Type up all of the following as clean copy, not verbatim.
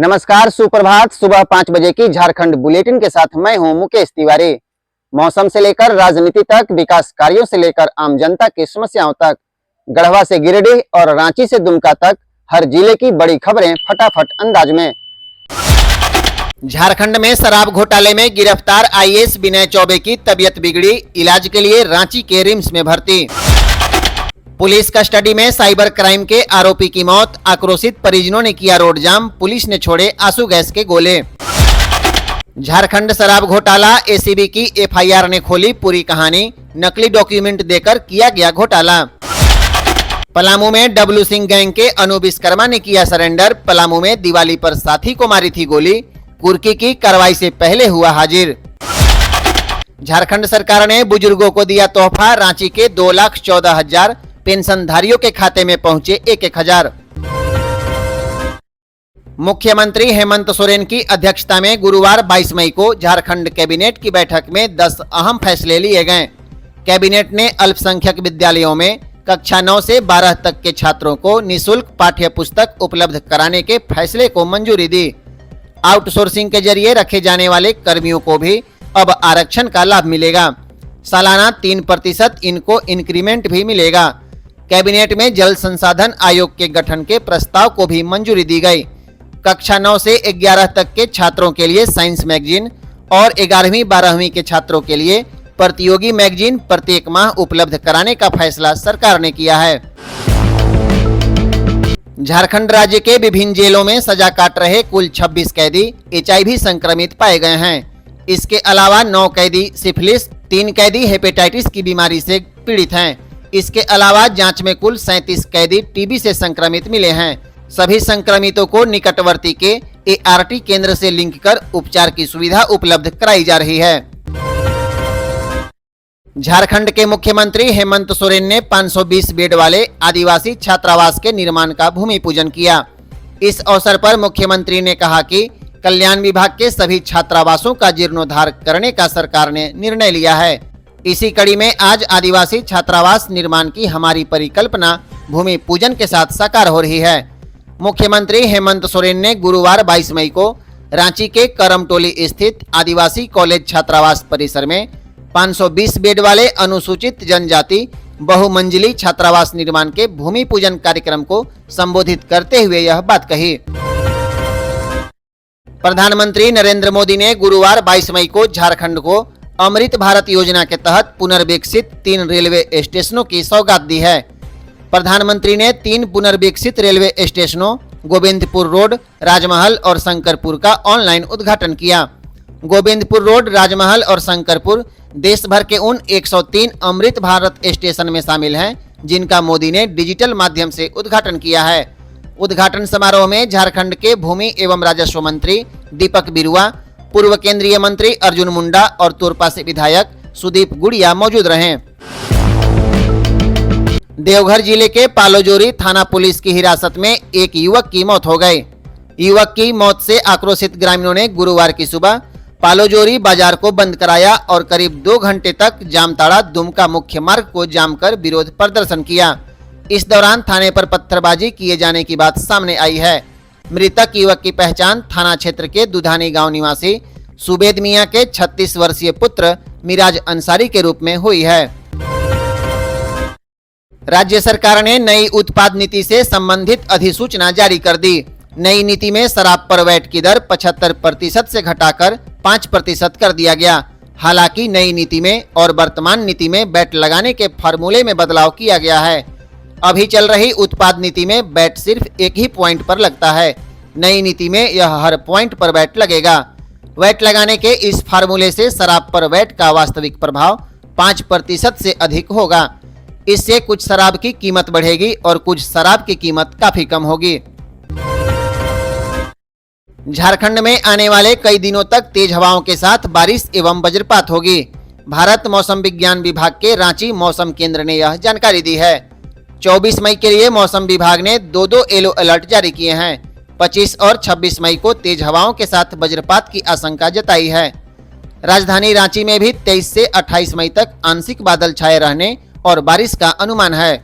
नमस्कार, सुप्रभात। सुबह 5 बजे की झारखंड बुलेटिन के साथ मैं हूं मुकेश तिवारी। मौसम से लेकर राजनीति तक, विकास कार्यों से लेकर आम जनता की समस्याओं तक, गढ़वा से गिरिडीह और रांची से दुमका तक हर जिले की बड़ी खबरें फटाफट अंदाज में। झारखंड में शराब घोटाले में गिरफ्तार आईएएस विनय चौबे की तबीयत बिगड़ी, इलाज के लिए रांची के रिम्स में भर्ती। पुलिस कस्टडी में साइबर क्राइम के आरोपी की मौत, आक्रोशित परिजनों ने किया रोड जाम, पुलिस ने छोड़े आंसू गैस के गोले। झारखंड शराब घोटाला, एसीबी की एफआईआर ने खोली पूरी कहानी, नकली डॉक्यूमेंट देकर किया गया घोटाला। पलामू में डब्लू सिंह गैंग के अनु विश्वकर्मा ने किया सरेंडर, पलामू में दिवाली पर साथी को मारी थी गोली, कुर्की की कार्रवाई से पहले हुआ हाजिर। झारखंड सरकार ने बुजुर्गों को दिया तोहफा, रांची के 2,14,000 पेंशनधारियों के खाते में पहुंचे 1,000। मुख्यमंत्री हेमंत सोरेन की अध्यक्षता में गुरुवार 22 मई को झारखंड कैबिनेट की बैठक में 10 अहम फैसले लिए गए। कैबिनेट ने अल्पसंख्यक विद्यालयों में कक्षा 9 से 12 तक के छात्रों को निःशुल्क पाठ्य पुस्तक उपलब्ध कराने के फैसले को मंजूरी दी। आउटसोर्सिंग के जरिए रखे जाने वाले कर्मियों को भी अब आरक्षण का लाभ मिलेगा। सालाना 3% इनको इंक्रीमेंट भी मिलेगा। कैबिनेट में जल संसाधन आयोग के गठन के प्रस्ताव को भी मंजूरी दी गई। कक्षा 9 से 11 तक के छात्रों के लिए साइंस मैगजीन और 11वीं-12वीं के छात्रों के लिए प्रतियोगी मैगजीन प्रत्येक माह उपलब्ध कराने का फैसला सरकार ने किया है। झारखंड राज्य के विभिन्न जेलों में सजा काट रहे कुल 26 कैदी एचआईवी संक्रमित पाए गए हैं। इसके अलावा 9 कैदी सिफिलिस, 3 कैदी हेपेटाइटिस की बीमारी से पीड़ित हैं। इसके अलावा जांच में कुल 37 कैदी टीबी से संक्रमित मिले हैं। सभी संक्रमितों को निकटवर्ती के एआरटी केंद्र से लिंक कर उपचार की सुविधा उपलब्ध कराई जा रही है। झारखंड के मुख्यमंत्री हेमंत सोरेन ने 520 बेड वाले आदिवासी छात्रावास के निर्माण का भूमि पूजन किया। इस अवसर पर मुख्यमंत्री ने कहा कि कल्याण विभाग के सभी छात्रावासों का जीर्णोद्धार करने का सरकार ने निर्णय लिया है। इसी कड़ी में आज आदिवासी छात्रावास निर्माण की हमारी परिकल्पना भूमि पूजन के साथ साकार हो रही है। मुख्यमंत्री हेमंत सोरेन ने गुरुवार 22 मई को रांची के करमटोली स्थित आदिवासी कॉलेज छात्रावास परिसर में 520 बेड वाले अनुसूचित जनजाति बहुमंजिली छात्रावास निर्माण के भूमि पूजन कार्यक्रम को संबोधित करते हुए यह बात कही। प्रधानमंत्री नरेंद्र मोदी ने गुरुवार 22 मई को झारखंड को अमृत भारत योजना के तहत पुनर्विकसित 3 रेलवे स्टेशनों की सौगात दी है। प्रधानमंत्री ने 3 पुनर्विकसित रेलवे स्टेशनों गोविंदपुर रोड, राजमहल और शंकरपुर का ऑनलाइन उद्घाटन किया। गोविंदपुर रोड, राजमहल और शंकरपुर देश भर के उन 103 अमृत भारत स्टेशन में शामिल हैं जिनका मोदी ने डिजिटल माध्यम से उद्घाटन किया है। उद्घाटन समारोह में झारखंड के भूमि एवं राजस्व मंत्री दीपक बिरुआ, पूर्व केंद्रीय मंत्री अर्जुन मुंडा और तोरपा से विधायक सुदीप गुड़िया मौजूद रहे। देवघर जिले के पालोजोरी थाना पुलिस की हिरासत में एक युवक की मौत हो गई। युवक की मौत से आक्रोशित ग्रामीणों ने गुरुवार की सुबह पालोजोरी बाजार को बंद कराया और करीब 2 घंटे तक जामताड़ा दुमका मुख्य मार्ग को जाम कर विरोध प्रदर्शन किया। इस दौरान थाने पर पत्थरबाजी किए जाने की बात सामने आई है। मृतक युवक की पहचान थाना क्षेत्र के दुधानी गांव निवासी सुबेद मियां के 36 वर्षीय पुत्र मिराज अंसारी के रूप में हुई है। राज्य सरकार ने नई उत्पाद नीति से संबंधित अधिसूचना जारी कर दी। नई नीति में शराब पर वैट की दर 75% से घटाकर 5% कर दिया गया। हालांकि नई नीति में और वर्तमान नीति में वैट लगाने के फार्मूले में बदलाव किया गया है। अभी चल रही उत्पाद नीति में वैट सिर्फ एक ही पॉइंट पर लगता है। नई नीति में यह हर पॉइंट पर वैट लगेगा। वैट लगाने के इस फार्मूले से शराब पर वैट का वास्तविक प्रभाव 5% से अधिक होगा। इससे कुछ शराब की कीमत बढ़ेगी और कुछ शराब की कीमत काफी कम होगी। झारखंड में आने वाले कई दिनों तक तेज हवाओं के साथ बारिश एवं वज्रपात होगी। भारत मौसम विज्ञान विभाग के रांची मौसम केंद्र ने यह जानकारी दी है। 24 मई के लिए मौसम विभाग ने 2 येलो अलर्ट जारी किए हैं। 25 और 26 मई को तेज हवाओं के साथ वज्रपात की आशंका जताई है। राजधानी रांची में भी 23 से 28 मई तक आंशिक बादल छाए रहने और बारिश का अनुमान है।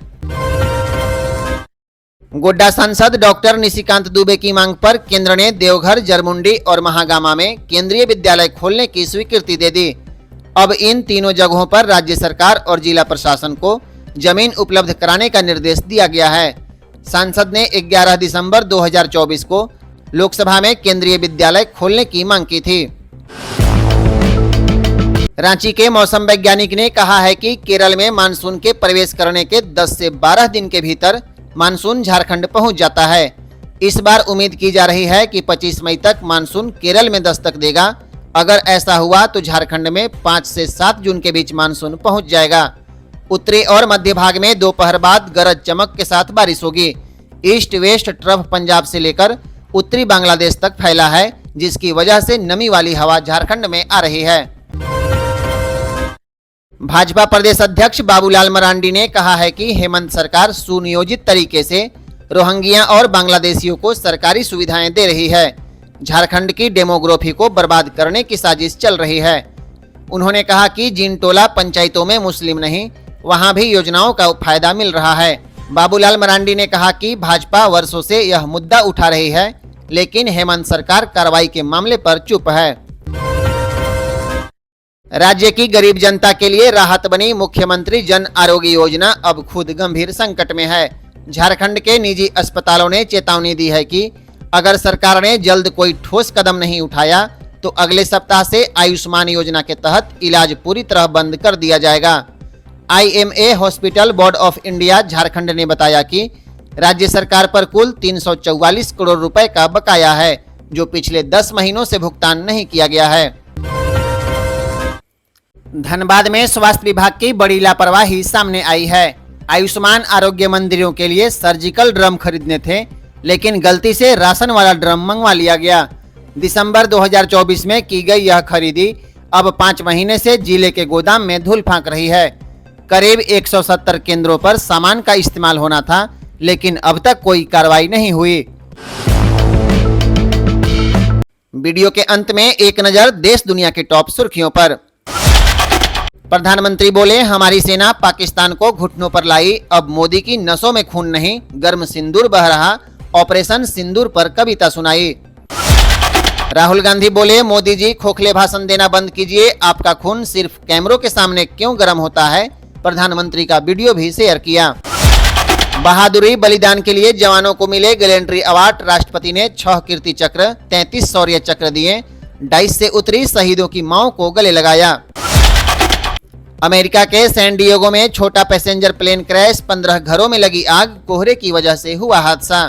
गोड्डा सांसद डॉक्टर निशिकांत दुबे की मांग पर केंद्र ने देवघर, जरमुंडी और महागामा में केंद्रीय विद्यालय खोलने की स्वीकृति दे दी। अब इन तीनों जगहों पर राज्य सरकार और जिला प्रशासन को जमीन उपलब्ध कराने का निर्देश दिया गया है। सांसद ने 11 दिसंबर 2024 को लोकसभा में केंद्रीय विद्यालय खोलने की मांग की थी। रांची के मौसम वैज्ञानिक ने कहा है कि केरल में मानसून के प्रवेश करने के 10 से 12 दिन के भीतर मानसून झारखंड पहुंच जाता है। इस बार उम्मीद की जा रही है कि 25 मई तक मानसून केरल में दस्तक देगा। अगर ऐसा हुआ तो झारखंड में 5 से 7 जून के बीच मानसून पहुंच जाएगा। उत्तरी और मध्य भाग में दोपहर बाद गरज चमक के साथ बारिश होगी। ईस्ट वेस्ट ट्रफ पंजाब से लेकर उत्तरी बांग्लादेश तक फैला है, जिसकी वजह से नमी वाली हवा झारखंड में आ रही है। भाजपा प्रदेश अध्यक्ष बाबूलाल मरांडी ने कहा है कि हेमंत सरकार सुनियोजित तरीके से रोहिंग्या और बांग्लादेशियों को सरकारी सुविधाएं दे रही है। झारखंड की डेमोग्राफी को बर्बाद करने की साजिश चल रही है। उन्होंने कहा कि जिन टोला पंचायतों में मुस्लिम नहीं, वहां भी योजनाओं का फायदा मिल रहा है। बाबूलाल मरांडी ने कहा कि भाजपा वर्षों से यह मुद्दा उठा रही है, लेकिन हेमंत सरकार कार्रवाई के मामले पर चुप है। राज्य की गरीब जनता के लिए राहत बनी मुख्यमंत्री जन आरोग्य योजना अब खुद गंभीर संकट में है। झारखंड के निजी अस्पतालों ने चेतावनी दी है कि अगर सरकार ने जल्द कोई ठोस कदम नहीं उठाया तो अगले सप्ताह से आयुष्मान योजना के तहत इलाज पूरी तरह बंद कर दिया जाएगा। IMA hospital board of India Jharkhand ने बताया कि राज्य सरकार पर कुल 344 करोड़ रुपए का बकाया है, जो पिछले 10 महीनों से भुगतान नहीं किया गया है। धनबाद में स्वास्थ्य विभाग की बड़ी लापरवाही सामने आई है। आयुष्मान आरोग्य मंदिरों के लिए सर्जिकल ड्रम खरीदने थे, लेकिन गलती से राशन वाला ड्रम मंगवा लिया गया। दिसंबर 2024 में की गई यह खरीदी अब 5 महीने से जिले के गोदाम में धूल फांक रही है। करीब 170 केंद्रों पर सामान का इस्तेमाल होना था, लेकिन अब तक कोई कार्रवाई नहीं हुई। वीडियो के अंत में एक नजर देश दुनिया की टॉप सुर्खियों पर। प्रधानमंत्री बोले, हमारी सेना पाकिस्तान को घुटनों पर लाई, अब मोदी की नसों में खून नहीं, गर्म सिंदूर बह रहा, ऑपरेशन सिंदूर पर कविता सुनाई। राहुल गांधी बोले, मोदी जी खोखले भाषण देना बंद कीजिए, आपका खून सिर्फ कैमरों के सामने क्यों गर्म होता है। प्रधानमंत्री का वीडियो भी शेयर किया। बहादुरी बलिदान के लिए जवानों को मिले गैलेंट्री अवार्ड। राष्ट्रपति ने 6 कीर्ति चक्र, 33 शौर्य चक्र दिए। डाइस से उतरी शहीदों की मांओं को गले लगाया। अमेरिका के सैन डिएगो में छोटा पैसेंजर प्लेन क्रैश, 15 घरों में लगी आग, कोहरे की वजह से हुआ हादसा।